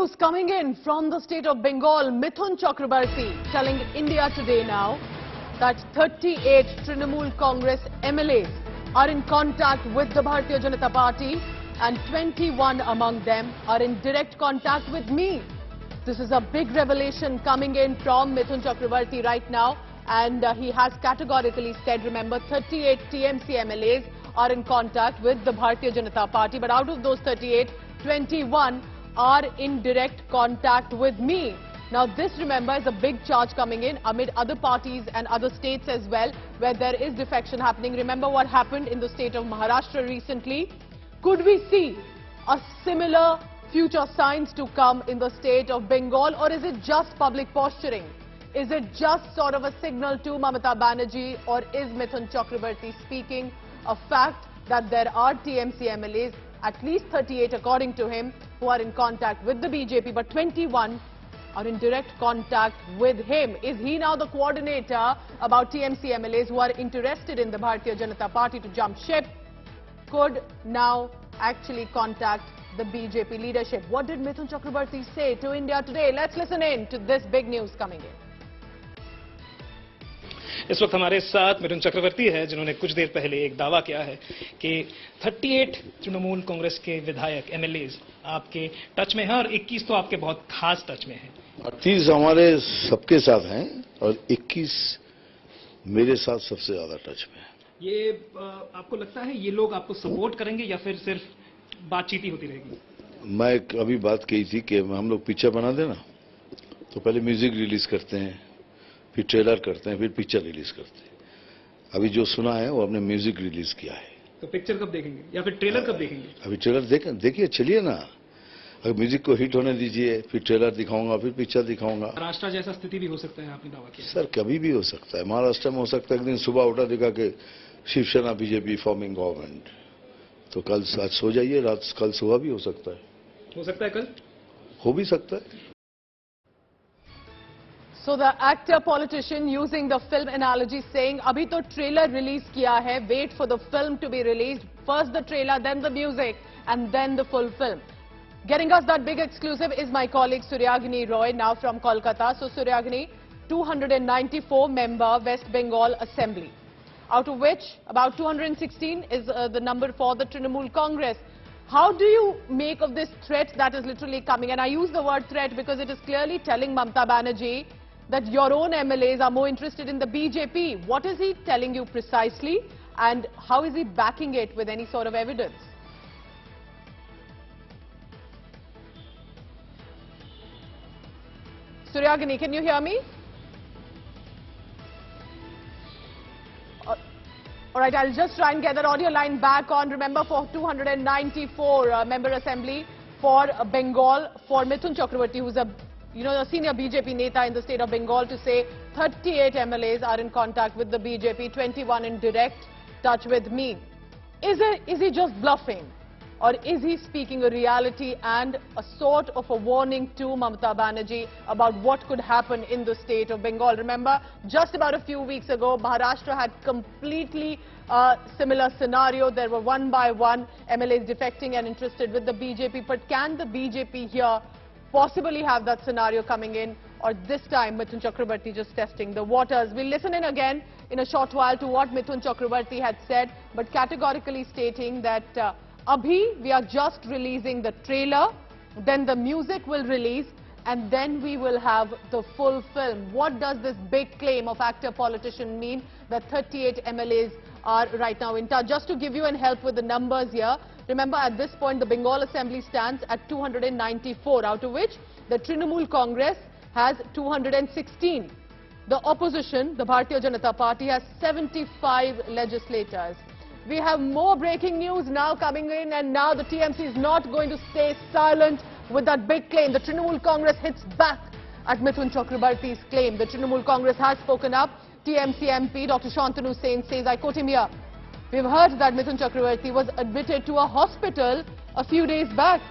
news coming in from the state of Bengal. Mithun Chakraborty telling India Today now that 38 Trinamool Congress MLAs are in contact with the Bharatiya Janata Party and 21 among them are in direct contact with me. This is a big revelation coming in from Mithun Chakraborty right now, and he has categorically said, remember, 38 TMC MLAs are in contact with the Bharatiya Janata Party, but out of those 38, 21 are in direct contact with me. Now this, remember, is a big charge coming in amid other parties and other states as well, where there is defection happening. Remember what happened in the state of Maharashtra recently? Could we see a similar future signs to come in the state of Bengal, or is it just public posturing? Is it just sort of a signal to Mamata Banerjee, or is Mithun Chakraborty speaking a fact that there are TMC MLAs, at least 38 according to him, who are in contact with the BJP, but 21 are in direct contact with him? Is he now the coordinator about TMC MLAs who are interested in the Bharatiya Janata Party to jump ship? Could now actually contact the BJP leadership. What did Mithun Chakraborty say to India Today? Let's listen in to this big news coming in. इस वक्त हमारे साथ मिथुन चक्रवर्ती है, जिन्होंने कुछ देर पहले एक दावा किया है कि 38 तृणमूल कांग्रेस के विधायक एमएलएज आपके टच में हैं और 21 तो आपके बहुत खास टच में हैं। 38 हमारे सबके साथ हैं और 21 मेरे साथ सबसे ज्यादा टच में है। ये आपको लगता है ये लोग आपको सपोर्ट करेंगे या फिर सिर्फ बातचीत ही होती रहेगी? मैं अभी बात कही थी कि हम लोग पिक्चर बना देना, तो पहले म्यूजिक रिलीज करते हैं, फिर ट्रेलर करते हैं, फिर पिक्चर रिलीज करते हैं। अभी जो सुना है वो हमने म्यूजिक रिलीज किया है। तो पिक्चर कब देखेंगे या फिर ट्रेलर कब देखेंगे? अभी ट्रेलर देखिए, चलिए ना, अगर म्यूजिक को हिट होने दीजिए, फिर ट्रेलर दिखाऊंगा, फिर पिक्चर दिखाऊंगा। महाराष्ट्र जैसा स्थिति भी हो सकता है, आपने दावा किया। सर कभी भी हो सकता है, महाराष्ट्र में हो सकता है। एक दिन सुबह उठा देखा कि शिवसेना बीजेपी फॉर्मिंग गवर्नमेंट, तो कल आज सो जाइए, रात कल सुबह भी हो सकता है। हो सकता है कल, हो भी सकता है। So the actor politician using the film analogy saying, abhi to trailer release kiya hai, wait for the film to be released. First the trailer, then the music, and then the full film. Getting us that big exclusive is my colleague Suryagini Roy, now from Kolkata. So Suryagini, 294 member West Bengal Assembly, out of which about 216 is the number for the Trinamool Congress. How do you make of this threat that is literally coming? And I use the word threat because it is clearly telling Mamata Banerjee that your own MLAs are more interested in the BJP. What is he telling you precisely, and how is he backing it with any sort of evidence? Suryagini, can you hear me? All right, I'll just try and get that audio line back on. Remember, for 294 member assembly for Bengal, for Mithun Chakraborty, who's a senior BJP neta in the state of Bengal, to say 38 MLAs are in contact with the BJP, 21 in direct touch with me. Is he just bluffing, or is he speaking a reality and a sort of a warning to Mamata Banerjee about what could happen in the state of Bengal? Remember, just about a few weeks ago, Maharashtra had completely similar scenario. There were one by one MLAs defecting and interested with the BJP. But can the BJP here possibly have that scenario coming in, or this time Mithun Chakraborty just testing the waters? We'll listen in again in a short while to what Mithun Chakraborty had said, but categorically stating that abhi we are just releasing the trailer, then the music will release, and then we will have the full film. What does this big claim of actor politician mean that 38 MLAs are right now in touch? Just to give you and help with the numbers here, remember, at this point the Bengal Assembly stands at 294, out of which the Trinamool Congress has 216. The opposition, the Bharatiya Janata Party, has 75 legislators. We have more breaking news now coming in, and now the TMC is not going to stay silent with that big claim. The Trinamool Congress hits back at Mithun Chakraborty's claim. The Trinamool Congress has spoken up. TMC MP Dr. Santanu Sen says, I quote him here, "We've heard that Mithun Chakraborty was admitted to a hospital a few days back.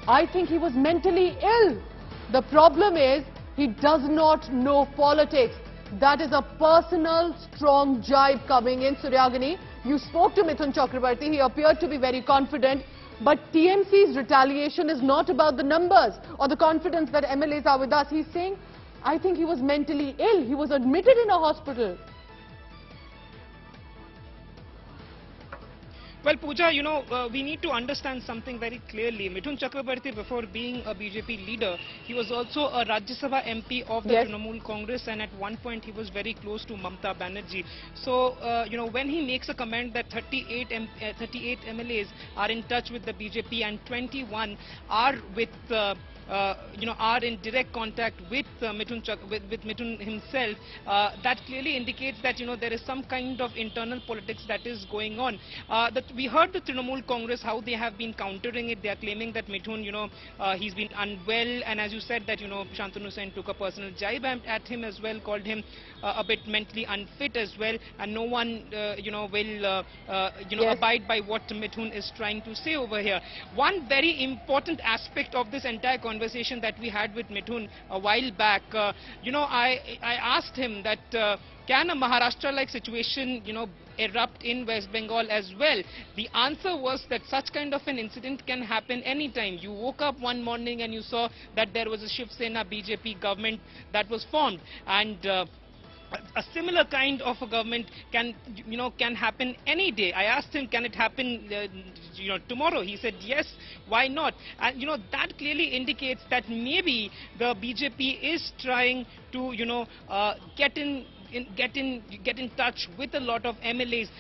I think he was mentally ill. The problem is he does not know politics." That is a personal, strong jibe coming in. Suryagini, you spoke to Mithun Chakraborty. He appeared to be very confident. But TMC's retaliation is not about the numbers or the confidence that MLAs are with us. He's saying, I think he was mentally ill. He was admitted in a hospital. Well, Pooja, we need to understand something very clearly. Mithun Chakraborty, before being a BJP leader, he was also a Rajya Sabha MP of the Trinamool Congress, and at one point he was very close to Mamata Banerjee. So, when he makes a comment that 38 MLAs are in touch with the BJP and 21 are with are in direct contact with Mithun himself, that clearly indicates that there is some kind of internal politics that is going on. We heard the Trinamool Congress how they have been countering it. They are claiming that Mithun, he's been unwell, and as you said that Santanu Sen took a personal jibe at him as well, called him a bit mentally unfit as well, and no one will abide by what Mithun is trying to say over here. One very important aspect of this entire conversation that we had with Mithun a while back, I asked him that can a Maharashtra-like situation, erupt in West Bengal as well? The answer was that such kind of an incident can happen anytime. You woke up one morning and you saw that there was a Shiv Sena BJP government that was formed, and a similar kind of a government can happen any day. I asked him, can it happen tomorrow? He said yes, why not? And that clearly indicates that maybe the BJP is trying to get in touch with a lot of MLAs